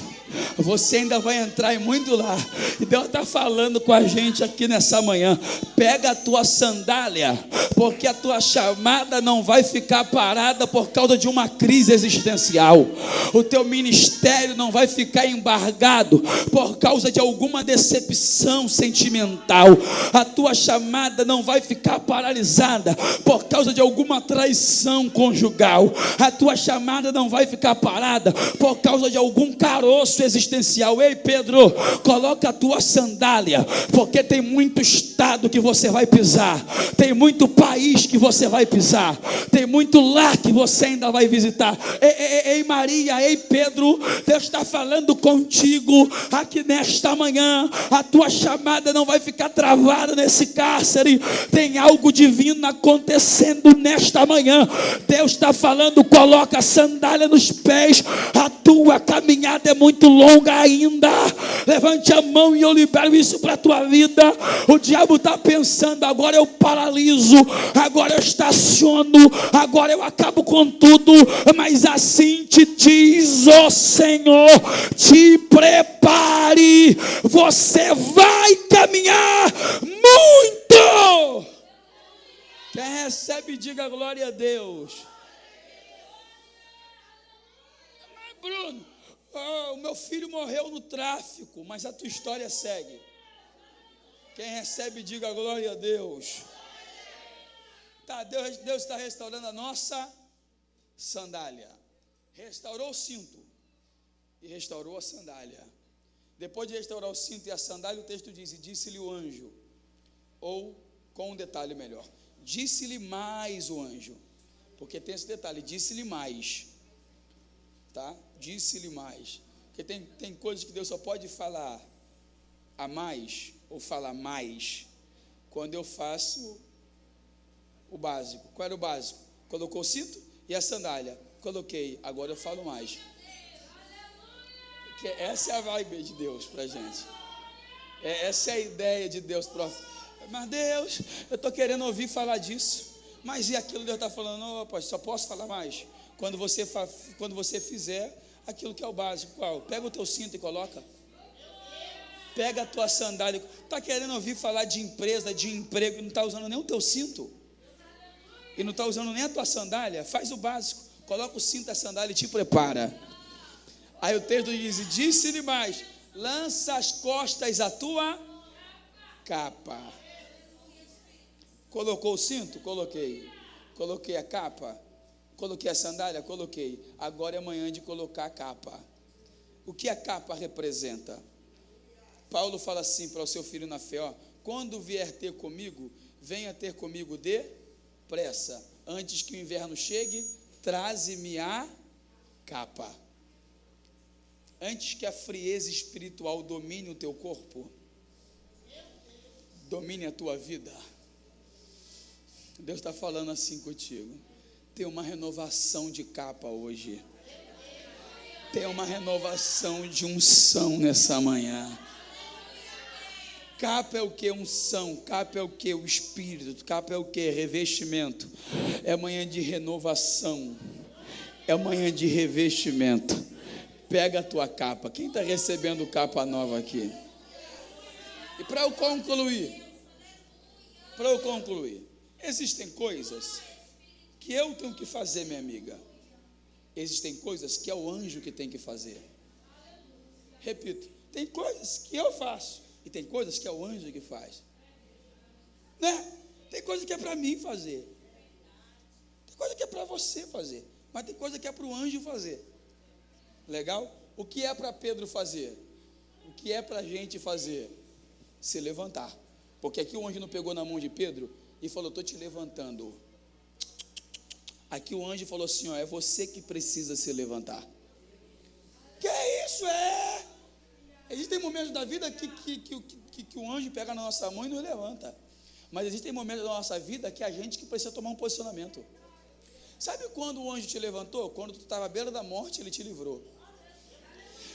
você ainda vai entrar em muito lar. E Deus está falando com a gente aqui nessa manhã: pega a tua sandália, porque a tua chamada não vai ficar parada por causa de uma crise existencial. O teu ministério não vai ficar embargado por causa de alguma decepção sentimental. A tua chamada não vai ficar paralisada por causa de alguma traição conjugal. A tua chamada não vai ficar parada por causa de algum caroço existencial. Ei, Pedro, coloca a tua sandália, porque tem muito estado que você vai pisar, tem muito país que você vai pisar, tem muito lar que você ainda vai visitar. Ei, Maria, ei, Pedro, Deus está falando contigo aqui nesta manhã. A tua chamada não vai ficar travada nesse cárcere. Tem algo divino acontecendo nesta manhã. Deus está falando: coloca a sandália nos pés. A tua caminhada é muito longa ainda. Levante a mão e eu libero isso para a tua vida. O diabo está pensando: agora eu paraliso, agora eu estaciono, agora eu acabo com tudo. Mas assim te diz o Senhor: te prepare, você vai caminhar muito. Quem recebe, diga glória a Deus. Mas Bruno, o meu filho morreu no tráfico, mas a tua história segue. Quem recebe, diga glória a Deus. Tá, Deus está restaurando a nossa sandália. Restaurou o cinto e restaurou a sandália. Depois de restaurar o cinto e a sandália, o texto diz: e disse-lhe o anjo, ou com um detalhe melhor, disse-lhe mais o anjo, porque tem esse detalhe, disse-lhe mais, tá? Disse-lhe mais, porque tem coisas que Deus só pode falar a mais, ou falar mais, quando eu faço o básico. Qual era o básico? Colocou o cinto e a sandália, coloquei, agora eu falo mais. Porque essa é a vibe de Deus para a gente, essa é a ideia de Deus. Mas Deus, eu estou querendo ouvir falar disso, mas e aquilo? Deus está falando: opa, só posso falar mais quando você fizer aquilo que é o básico. Qual? Pega o teu cinto e coloca. Pega a tua sandália. Está querendo ouvir falar de empresa, de emprego, e não está usando nem o teu cinto, e não está usando nem a tua sandália? Faz o básico, coloca o cinto, a sandália e te prepara. Aí o texto diz: e disse-lhe mais, lança as costas a tua capa. Colocou o cinto? Coloquei. Coloquei a capa? Coloquei a sandália? Coloquei. Agora é manhã de colocar a capa. O que a capa representa? Paulo fala assim para o seu filho na fé: ó, quando vier ter comigo, venha ter comigo depressa, antes que o inverno chegue, traze-me a capa. Antes que a frieza espiritual domine o teu corpo, domine a tua vida, Deus está falando assim contigo: tem uma renovação de capa hoje, tem uma renovação de unção nessa manhã. Capa é o que? Unção. Capa é o que? O Espírito. Capa é o que? Revestimento. É manhã de renovação, é manhã de revestimento. Pega a tua capa. Quem está recebendo capa nova aqui? E para eu concluir, existem coisas que eu tenho que fazer, minha amiga. Existem coisas que é o anjo que tem que fazer. Repito, tem coisas que eu faço e tem coisas que é o anjo que faz, né? Tem coisa que é para mim fazer, tem coisa que é para você fazer, mas tem coisa que é para o anjo fazer. Legal? O que é para Pedro fazer? O que é para a gente fazer? Se levantar. Porque aqui o anjo não pegou na mão de Pedro e falou: estou te levantando. Aqui o anjo falou assim: ó, é você que precisa se levantar. Que é isso? Existem momentos da vida que o anjo pega na nossa mão e nos levanta. Mas existem momentos da nossa vida que a gente que precisa tomar um posicionamento. Sabe quando o anjo te levantou? Quando tu estava à beira da morte, ele te livrou.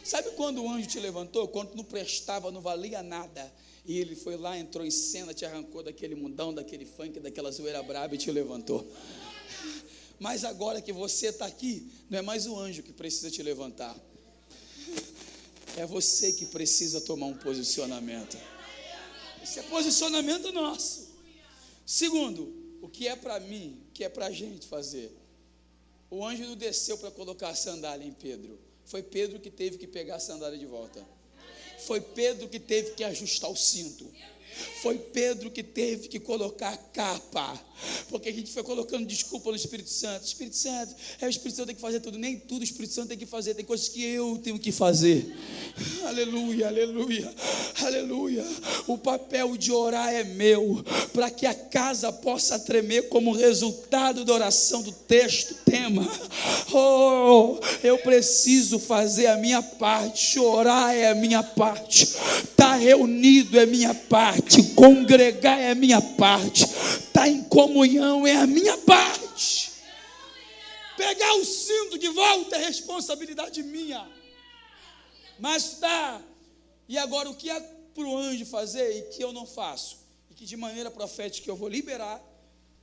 Sabe quando o anjo te levantou? Quando tu não prestava, não valia nada, e ele foi lá, entrou em cena, te arrancou daquele mundão, daquele funk, daquela zoeira braba e te levantou. Mas agora que você está aqui, não é mais o anjo que precisa te levantar, é você que precisa tomar um posicionamento. Esse é posicionamento nosso. Segundo, o que é para mim, o que é para a gente fazer? O anjo não desceu para colocar a sandália em Pedro. Foi Pedro que teve que pegar a sandália de volta. Foi Pedro que teve que ajustar o cinto. Foi Pedro que teve que colocar a capa. Porque a gente foi colocando desculpa no Espírito Santo. Espírito Santo, o Espírito Santo tem que fazer tudo. Nem tudo o Espírito Santo tem que fazer. Tem coisas que eu tenho que fazer. Aleluia, aleluia, aleluia. O papel de orar é meu, para que a casa possa tremer como resultado da oração do texto, tema. Oh, eu preciso fazer a minha parte. Orar é a minha parte. Estar reunido é minha parte. Congregar é a minha parte. Estar em comunhão é a minha parte. Pegar o cinto de volta é responsabilidade minha. Mas tá. E agora o que é para o anjo fazer e que eu não faço? E que de maneira profética eu vou liberar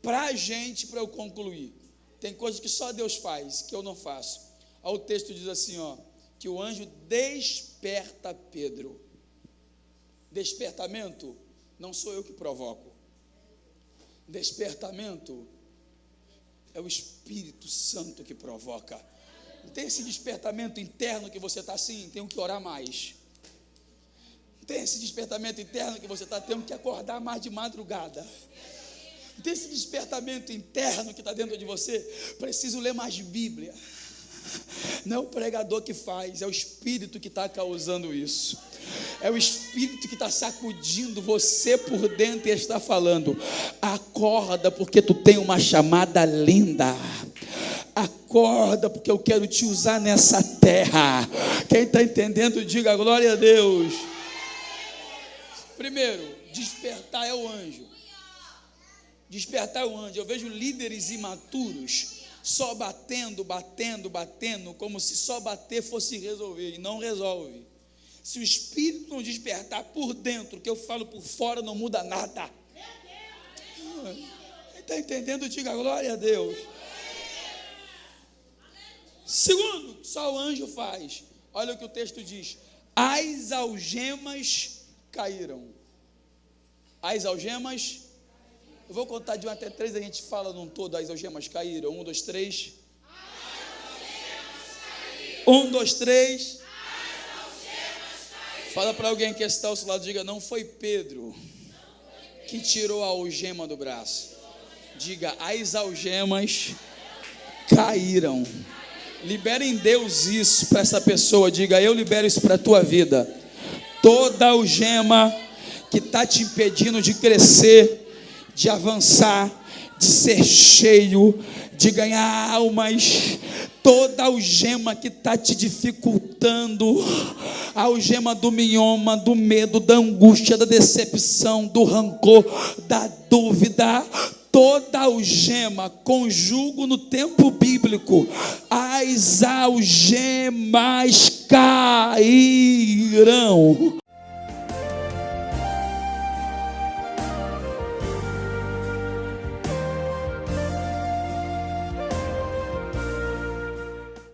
para a gente, para eu concluir. Tem coisas que só Deus faz, que eu não faço. Aí o texto diz assim, ó, que o anjo desperta Pedro. Despertamento não sou eu que provoco. Despertamento é o Espírito Santo que provoca. Não tem esse despertamento interno que você está assim, tenho que orar mais. Não tem esse despertamento interno que você está tendo que acordar mais de madrugada. Não tem esse despertamento interno que está dentro de você, preciso ler mais Bíblia. Não é o pregador que faz, é o Espírito que está causando isso. É o Espírito que está sacudindo você por dentro e está falando: acorda, porque tu tem uma chamada linda. Acorda, porque eu quero te usar nessa terra. Quem está entendendo, diga glória a Deus. Primeiro, despertar é o anjo. Despertar é o anjo. Eu vejo líderes imaturos só batendo, como se só bater fosse resolver, e não resolve. Se o Espírito não despertar por dentro, o que eu falo por fora não muda nada. Está entendendo? Diga glória a Deus. Segundo, só o anjo faz. Olha o que o texto diz: as algemas caíram. As algemas. Eu vou contar de 1 até 3, a gente fala num todo. As algemas caíram. 1, 2, 3. 1, 2, 3. Fala para alguém que está ao seu lado, diga: não foi Pedro que tirou a algema do braço. Diga: as algemas caíram. Libera em Deus isso para essa pessoa. Diga: eu libero isso para a tua vida. Toda algema que está te impedindo de crescer, de avançar, de ser cheio, de ganhar almas, toda algema que está te dificultando, a algema do mioma, do medo, da angústia, da decepção, do rancor, da dúvida, toda algema, conjugo no tempo bíblico, as algemas cairão.